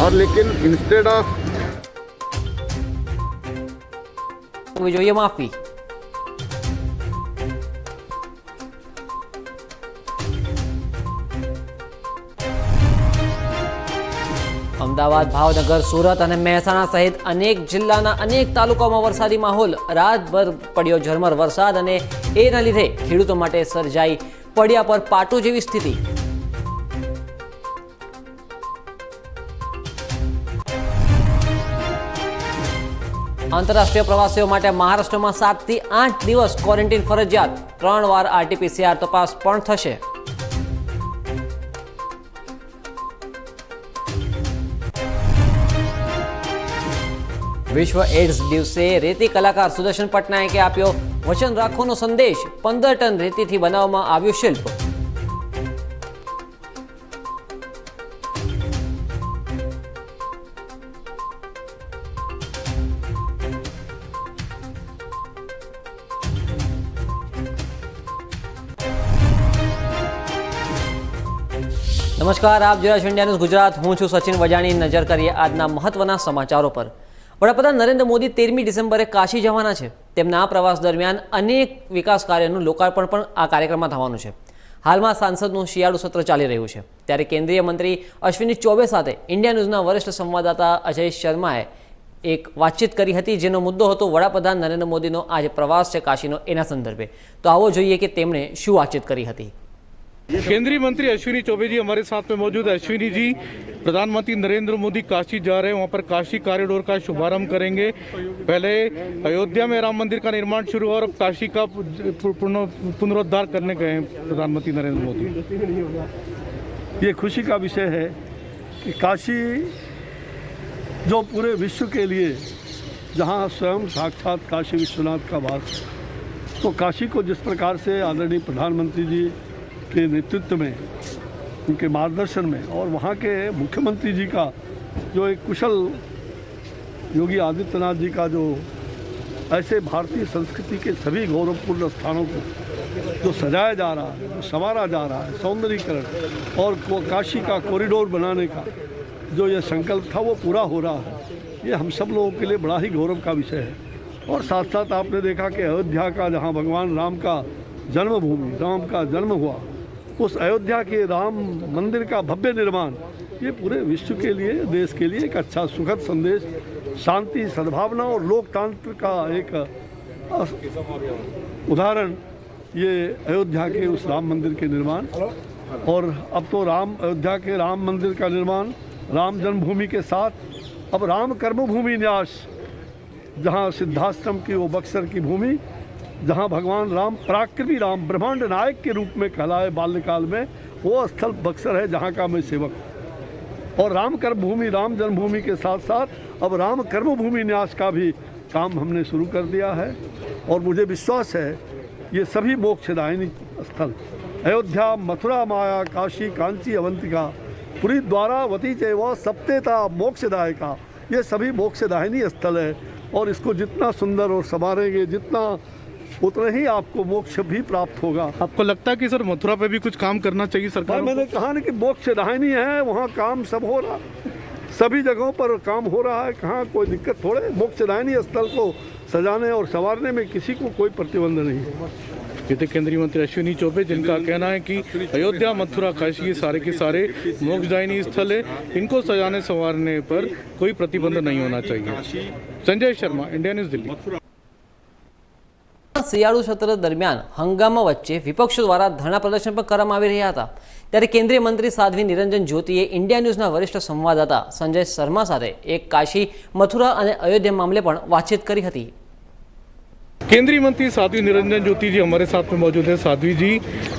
और लेकिन instead of જોઈએ માફી। અમદાવાદ, ભાવનગર, સુરત અને મહેસાણા સહિત અનેક જિલ્લાના અનેક તાલુકાઓમાં વરસાદી માહોલ। રાતભર પડ્યો ઝરમર વરસાદ અને એના લીધે ખેડૂતો માટે સર્જાઈ પડ્યા પર પાટો જેવી સ્થિતિ। આંતરરાષ્ટ્રીય પ્રવાસીઓ માટે મહારાષ્ટ્રમાં 7 થી 8 દિવસ ક્વોરન્ટીન ફરજિયાત। 3 વાર RT-PCR તપાસ પણ થશે। વિશ્વ એડ્સ દિવસે રેતી કલાકાર સુદર્શન પટનાયકે આપ્યો વચન રાખવાનો સંદેશ। 15 ટન રેતીથી બનાવવામાં આવ્યું શિલ્પ। નમસ્કાર, આપ જોયા છો ઇન્ડિયા ન્યૂઝ ગુજરાત। હું છું સચિન વજાણી। નજર કરીએ આજના મહત્વના સમાચારો પર। વડાપ્રધાન નરેન્દ્ર મોદી 13મી ડિસેમ્બરે કાશી જવાના છે। તેમના આ પ્રવાસ દરમિયાન અનેક વિકાસ કાર્યોનું લોકાર્પણ પણ આ કાર્યક્રમમાં થવાનું છે। હાલમાં સાંસદનું શિયાળુ સત્ર ચાલી રહ્યું છે, ત્યારે કેન્દ્રીય મંત્રી અશ્વિની ચૌબે સાથે ઇન્ડિયા ન્યૂઝના વરિષ્ઠ સંવાદદાતા અજય શર્માએ એક વાતચીત કરી હતી, જેનો મુદ્દો હતો વડાપ્રધાન નરેન્દ્ર મોદીનો આ જે પ્રવાસ છે કાશીનો, એના સંદર્ભે। તો આવો જોઈએ કે તેમણે શું વાતચીત કરી હતી। केंद्रीय मंत्री अश्विनी चौबे जी हमारे साथ में मौजूद है। अश्विनी जी, प्रधानमंत्री नरेंद्र मोदी काशी जा रहे हैं, वहाँ पर काशी कॉरिडोर का शुभारंभ करेंगे। पहले अयोध्या में राम मंदिर का निर्माण शुरू हुआ और अब काशी का पुनरुद्धार करने गए हैं प्रधानमंत्री नरेंद्र मोदी। ये खुशी का विषय है कि काशी जो पूरे विश्व के लिए, जहाँ स्वयं साक्षात काशी विश्वनाथ का वास, तो काशी को जिस प्रकार से आदरणीय प्रधानमंत्री जी के नेतृत्व में, उनके मार्गदर्शन में और वहाँ के मुख्यमंत्री जी का जो एक कुशल योगी आदित्यनाथ जी का जो ऐसे भारतीय संस्कृति के सभी गौरवपूर्ण स्थानों को जो सजाया जा रहा है, जो संवारा जा रहा है, सौंदर्यीकरण और काशी का कॉरिडोर बनाने का जो ये संकल्प था वो पूरा हो रहा है। ये हम सब लोगों के लिए बड़ा ही गौरव का विषय है। और साथ साथ आपने देखा कि अयोध्या का, जहाँ भगवान राम का जन्मभूमि, राम का जन्म हुआ, उस अयोध्या के राम मंदिर का भव्य निर्माण, ये पूरे विश्व के लिए, देश के लिए एक अच्छा सुखद संदेश, शांति, सद्भावना और लोकतंत्र का एक उदाहरण ये अयोध्या के उस राम मंदिर के निर्माण। और अब तो अयोध्या के राम मंदिर का निर्माण राम जन्मभूमि के साथ अब राम कर्मभूमि न्यास, जहाँ सिद्धाश्रम की वो बक्सर की भूमि, जहाँ भगवान राम पराक्रमी राम ब्रह्मांड नायक के रूप में कहलाए बाल्यकाल में, वो स्थल बक्सर है जहाँ का मैं सेवक। और राम कर्मभूमि राम जन्मभूमि के साथ साथ अब राम कर्मभूमि न्यास का भी काम हमने शुरू कर दिया है। और मुझे विश्वास है ये सभी मोक्षदायिनी स्थल, अयोध्या, मथुरा, माया, काशी, कांची, अवंतिका, पुरी, द्वारावती चैव सप्तेता मोक्षदायका, ये सभी मोक्षदायिनी स्थल है। और इसको जितना सुंदर और संवारेंगे, जितना उतना ही आपको मोक्ष भी प्राप्त होगा। आपको लगता है कि सर मथुरा पे भी कुछ काम करना चाहिए सरकार? मैंने कहा ना कि मोक्षदायिनी है, वहाँ काम सब हो रहा, सभी जगहों पर काम हो रहा है, कहाँ कोई दिक्कत थोड़े। मोक्षदायिनी स्थल को सजाने और संवारने में किसी को कोई प्रतिबंध नहीं है। ये थे केंद्रीय मंत्री अश्विनी चौबे, जिनका कहना है कि अयोध्या, मथुरा, काशी ये सारे के सारे मोक्षदायिनी स्थल है, इनको सजाने संवारने पर कोई प्रतिबंध नहीं होना चाहिए। Sanjay Sharma, India News, Delhi. શિયાળુ સત્ર દરમિયાન હંગામા વચ્ચે વિપક્ષો દ્વારા ધરણા પ્રદર્શન પણ કરવામાં આવી રહ્યા હતા, ત્યારે કેન્દ્રીય મંત્રી સાધ્વી નિરંજન જ્યોતિએ ઇન્ડિયા ન્યૂઝના વરિષ્ઠ સંવાદદાતા સંજય શર્મા સાથે એક કાશી, મથુરા અને અયોધ્યા મામલે પણ વાતચીત કરી હતી। केंद्रीय मंत्री साध्वी निरंजन ज्योति जी हमारे साथ में मौजूद है। साध्वी जी,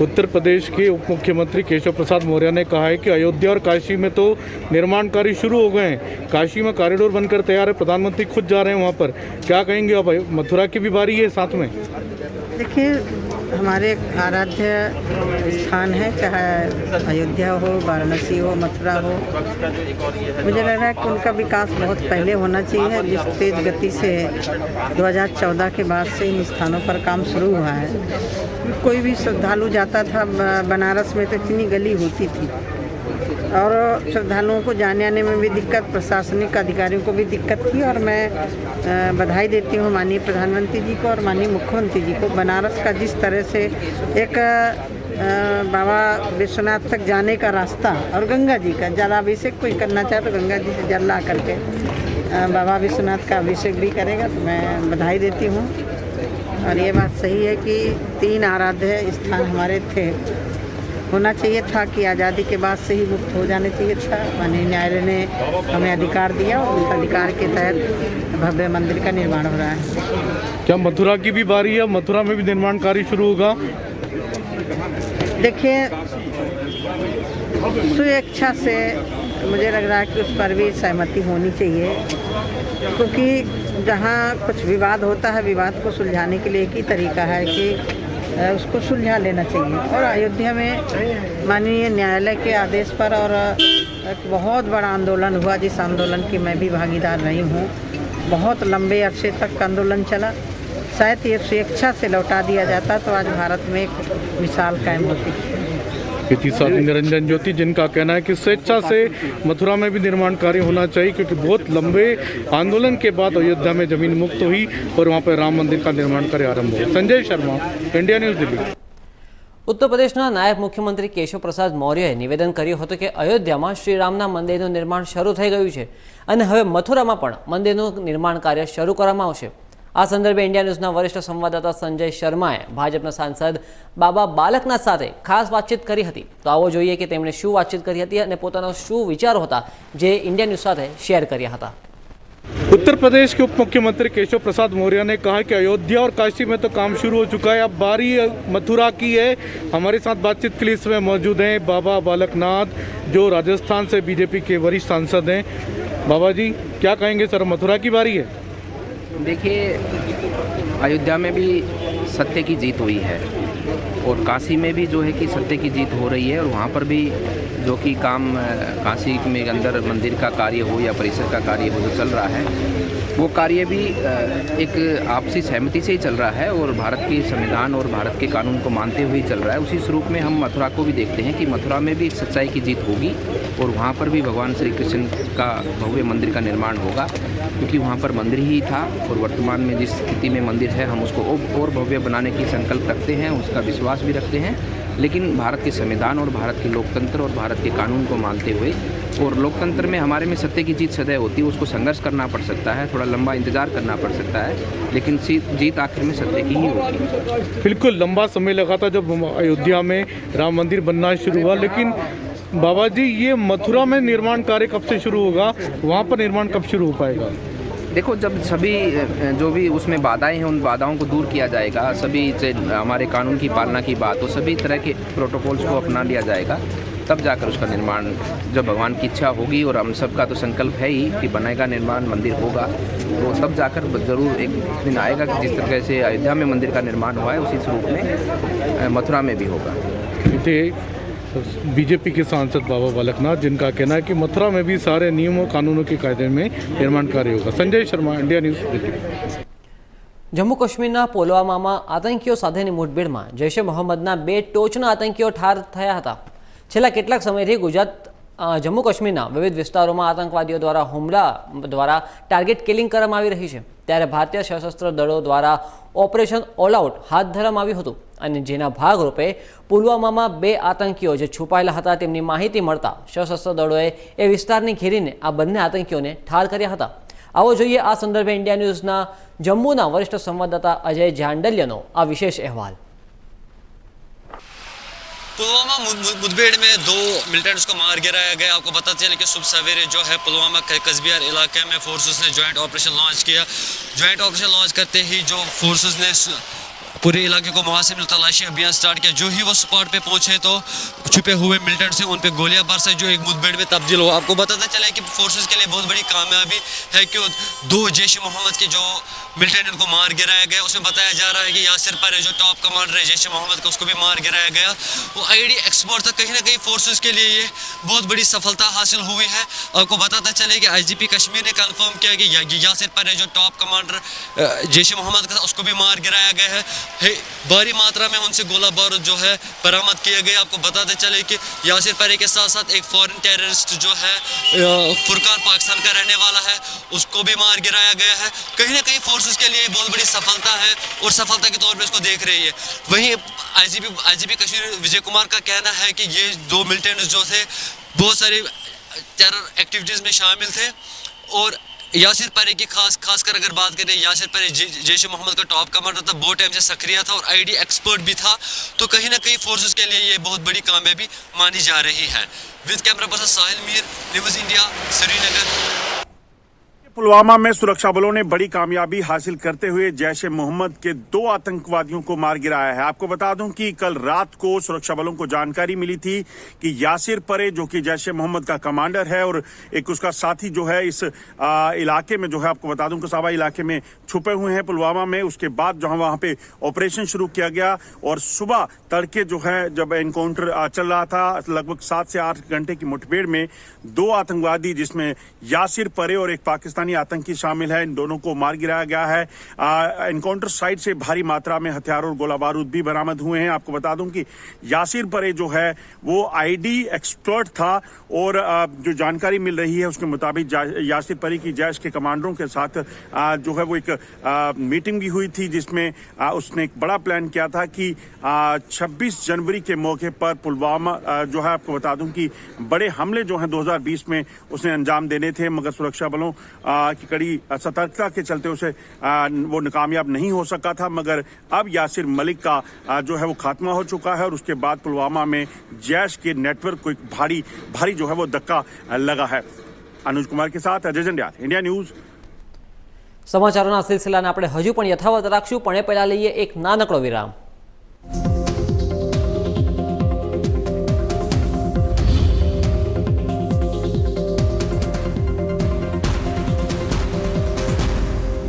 उत्तर प्रदेश के उप मुख्यमंत्री केशव प्रसाद मौर्य ने कहा है कि अयोध्या और काशी में तो निर्माण कार्य शुरू हो गए हैं, काशी में कॉरिडोर बनकर तैयार है, प्रधानमंत्री खुद जा रहे हैं वहाँ पर, क्या कहेंगे? अब मथुरा की भी बारी है साथ में। देखिए, हमारे आराध्य स्थान है, चाहे अयोध्या हो, वाराणसी हो, मथुरा हो, मुझे लग रहा है कि उनका विकास बहुत पहले होना चाहिए। जिस तेज गति से 2014 के बाद से इन स्थानों पर काम शुरू हुआ है, कोई भी श्रद्धालु जाता था बनारस में तो इतनी गली होती थी, और श्रद्धालुओं को जाने आने में भी दिक्कत, प्रशासनिक अधिकारियों को भी दिक्कत थी। और मैं बधाई देती हूँ माननीय प्रधानमंत्री जी को और माननीय मुख्यमंत्री जी को। बनारस का जिस तरह से एक बाबा विश्वनाथ तक जाने का रास्ता और गंगा जी का जलाभिषेक कोई करना चाहे तो गंगा जी से जल ला करके बाबा विश्वनाथ का अभिषेक भी करेगा, तो मैं बधाई देती हूँ। और ये बात सही है कि 3 आराध्य स्थान हमारे थे, होना चाहिए था कि आज़ादी के बाद से ही मुक्त हो जाने चाहिए था। माननीय न्यायालय ने हमें अधिकार दिया और उस अधिकार के तहत भव्य मंदिर का निर्माण हो रहा है। क्या मथुरा की भी बारी है? मथुरा में भी निर्माण कार्य शुरू होगा? देखिए, स्वेच्छा से मुझे लग रहा है कि उस पर भी सहमति होनी चाहिए, क्योंकि जहाँ कुछ विवाद होता है, विवाद को सुलझाने के लिए एक ही तरीका है कि उसको सुलझा लेना चाहिए। और अयोध्या में माननीय न्यायालय के आदेश पर और एक बहुत बड़ा आंदोलन हुआ, जिस आंदोलन की मैं भी भागीदार रही हूँ। बहुत लंबे अरसे तक आंदोलन चला। शायद ये स्वेच्छा से लौटा दिया जाता तो आज भारत में एक मिसाल कायम होती। साध्वी निरंजन ज्योति, जिनका कहना है कि स्वेच्छा से मथुरा में भी निर्माण कार्य होना चाहिए, क्योंकि बहुत लंबे आंदोलन के बाद अयोध्या में जमीन मुक्त हुई और वहाँ पर राम मंदिर का निर्माण कार्य आरंभ हुआ। Sanjay Sharma, India News, Delhi. ઉત્તર પ્રદેશના નાયબ મુખ્યમંત્રી કેશવ પ્રસાદ મૌર્યએ નિવેદન કર્યું હતું કે અયોધ્યામાં શ્રીરામના મંદિરનું નિર્માણ શરૂ થઈ ગયું છે અને હવે મથુરામાં પણ મંદિરનું નિર્માણ કાર્ય શરૂ કરવામાં આવશે। આ સંદર્ભે ઇન્ડિયા ન્યૂઝના વરિષ્ઠ સંવાદદાતા સંજય શર્માએ ભાજપના સાંસદ બાબા બાલકનાથ સાથે ખાસ વાતચીત કરી હતી। તો આવો જોઈએ કે તેમણે શું વાતચીત કરી હતી અને પોતાના શું વિચારો હતા જે ઇન્ડિયા ન્યૂઝ સાથે શેર કર્યા હતા। उत्तर प्रदेश के उप मुख्यमंत्री केशव प्रसाद मौर्य ने कहा कि अयोध्या और काशी में तो काम शुरू हो चुका है, अब बारी मथुरा की है। हमारे साथ बातचीत के लिए इस समय मौजूद हैं बाबा बालकनाथ, जो राजस्थान से बीजेपी के वरिष्ठ सांसद हैं। बाबा जी, क्या कहेंगे सर, मथुरा की बारी है? देखिए, अयोध्या में भी सत्य की जीत हुई है और काशी में भी जो है कि सत्य की जीत हो रही है। और वहाँ पर भी जो कि काम काशी में अंदर मंदिर का कार्य हो या परिसर का कार्य हो जो चल रहा है, वो कार्य भी एक आपसी सहमति से ही चल रहा है और भारत के संविधान और भारत के कानून को मानते हुए ही चल रहा है। उसी स्वरूप में हम मथुरा को भी देखते हैं कि मथुरा में भी एक सच्चाई की जीत होगी और वहाँ पर भी भगवान श्री कृष्ण का भव्य मंदिर का निर्माण होगा, क्योंकि वहाँ पर मंदिर ही था और वर्तमान में जिस स्थिति में मंदिर है हम उसको और भव्य बनाने की संकल्प रखते हैं, उसका विश्वास भी रखते हैं। लेकिन भारत के संविधान और भारत के लोकतंत्र और भारत के कानून को मानते हुए, और लोकतंत्र में हमारे में सत्य की जीत सदैव होती है, उसको संघर्ष करना पड़ सकता है, थोड़ा लंबा इंतजार करना पड़ सकता है, लेकिन जीत आखिर में सत्य की ही होगी। बिल्कुल लंबा समय लगा था जब अयोध्या में राम मंदिर बनना शुरू हुआ, लेकिन बाबा जी, ये मथुरा में निर्माण कार्य कब से शुरू होगा? वहाँ पर निर्माण कब शुरू हो पाएगा? देखो, जब सभी जो भी उसमें बाधाएं हैं उन बाधाओं को दूर किया जाएगा, सभी हमारे कानून की पालना की बात हो, सभी तरह के प्रोटोकॉल्स को अपना लिया जाएगा, तब जाकर उसका निर्माण, जब भगवान की इच्छा होगी और हम सब का तो संकल्प है ही कि बनेगा निर्माण, मंदिर होगा, तो तब जाकर ज़रूर एक दिन आएगा कि जिस तरह से अयोध्या में मंदिर का निर्माण हुआ है उसी स्वरूप में मथुरा में भी होगा। बीजेपी के सांसद बाबा बालकनाथ, जिनका कहना है कि मथुरा में भी सारे नियमों कानूनों के कायदे में निर्माण कार्य होगा। Sanjay Sharma, India News, Delhi. જમ્મુ કાશ્મીરના પુલવામામાં આતંકીઓ સાથેની મુઠભેડમાં જૈશ એ મોહમ્મદના 2 ટોચના આતંકીઓ ઠાર થયા હતા। છેલ્લા કેટલાક સમયથી જમ્મુ કાશ્મીરના વિવિધ વિસ્તારોમાં આતંકવાદીઓ દ્વારા હુમલા દ્વારા ટાર્ગેટ કિલિંગ કરવામાં આવી રહી છે। ત્યારે ભારતીય સશસ્ત્ર દળો દ્વારા ઓપરેશન ઓલ આઉટ હાથ ધરવામાં આવ્યું હતું અને જેના ભાગરૂપે પુલવામામાં 2 આતંકીઓ જે છુપાયેલા હતા તેમની માહિતી મળતા સશસ્ત્ર દળોએ એ વિસ્તારને ઘેરીને આ બંને આતંકીઓને ઠાર કર્યા હતા। આવો જોઈએ આ સંદર્ભે ઇન્ડિયા ન્યૂઝના જમ્મુના વરિષ્ઠ સંવાદદાતા અજય જાંડલિયાનો આ વિશેષ અહેવાલ। पुलवामा मुठभेड़ में 2 मिलिटेंट्स को मार गिराया गया। आपको पता चले कि सुबह सवेरे जो है पुलवामा कस्बियार इलाके में फोर्सेस ने जॉइंट ऑपरेशन लॉन्च किया। जॉइंट ऑपरेशन लॉन्च करते ही जो फोर्सेस ने पूरे इलाके को मुहासे में तलाशी अभियान स्टार्ट किया। जो ही वो स्पॉट पे पहुंचे तो छुपे हुए मिलिटेंट से उन पे गोलियां बरसाई, जो एक मुठभेड़ में तब्दील हुआ। आपको बताते चले कि फोर्सेस के लिए बहुत बड़ी कामयाबी है कि 2 जैश ए मोहम्मद के जो मिलिटेंट को मार गिराया गया। उसमें बताया जा रहा है कि यासिर पर जो टॉप कमांडर है जैश ए मोहम्मद का, उसको भी मार गिराया गया। वो आईडी एक्सपोर्ट था, कहीं ना कहीं फोर्सेस के लिए ये बहुत बड़ी सफलता हासिल हुई है। आपको बताता चले कि IGP कश्मीर ने कन्फर्म किया कि यासिर पर जो टॉप कमांडर जैश ए मोहम्मद का, उसको भी मार गिराया गया है। भारी मात्रा में उनसे गोला बारूद जो है बरामद किए गए। आपको बताते चले कि यासिर परे के साथ साथ एक फॉरेन टेररिस्ट जो है फुरकान पाकिस्तान का रहने वाला है, उसको भी मार गिराया गया है। कहीं ना कहीं फोर्सेस के लिए बहुत बड़ी सफलता है और सफलता के तौर पे इसको देख रही है। वहीं आईजीपी कश्मीर विजय कुमार का कहना है कि ये 2 मिलिटेंट्स जो थे बहुत सारे टेरर एक्टिविटीज़ में शामिल थे और यासिर परे की खासकर अगर बात करें, यासिर परे जैश ए मोहम्मद का टॉप कमांडर था, बहुत टाइम से सक्रिय था और आईडी एक्सपर्ट भी था, तो कहीं ना कहीं फोर्सेस के लिए ये बहुत बड़ी कामयाबी मानी जा रही है। With camera person Sahil Mir, news India, Srinagar. Pulwama में सुरक्षा बलों ने बड़ी कामयाबी हासिल करते हुए जैश ए मोहम्मद के 2 आतंकवादियों को मार गिराया है। आपको बता दूं कि कल रात को सुरक्षा बलों को जानकारी मिली थी कि यासिर परे जो कि जैश ए मोहम्मद का कमांडर है और एक उसका साथी जो है इस इलाके में जो है, आपको बता दूं कसाबा इलाके में छुपे हुए हैं पुलवामा में। उसके बाद जो है वहां पे ऑपरेशन शुरू किया गया और सुबह तड़के जो है जब एनकाउंटर चल रहा था, लगभग 7 से 8 घंटे की मुठभेड़ में 2 आतंकवादी जिसमें यासिर परे और एक पाकिस्तानी आतंकी शामिल है, इन दोनों को मार गिराया गया है। एनकाउंटर साइट से भारी मात्रा में हथियार और गोला बारूद भी बरामद हुए हैं। आपको बता दूं कि यासिर परे जो है वो आईडी एक्सपर्ट था और जो जानकारी मिल रही है उसके मुताबिक यासिर परे की जैश के कमांडरों के साथ जो है वो एक मीटिंग भी हुई थी जिसमें उसने एक बड़ा प्लान किया था कि 26 जनवरी के मौके पर पुलवामा जो है, आपको बता दूं कि बड़े हमले जो हैं 2020 में उसने अंजाम देने थे, मगर सुरक्षा बलों की कड़ी सतर्कता के चलते उसे वो नाकामयाब नहीं हो सका था। मगर अब यासिर मलिक का जो है वो खात्मा हो चुका है और उसके बाद पुलवामा में जैश के नेटवर्क को एक भारी जो है वो धक्का लगा है। अनुज कुमार के साथ अजय जंडियाल, इंडिया न्यूज़। સમાચારોના સિલસિલાને આપણે હજુ પણ યથાવત રાખશું, પણ એ પહેલાં લઈએ એક નાનકડો વિરામ।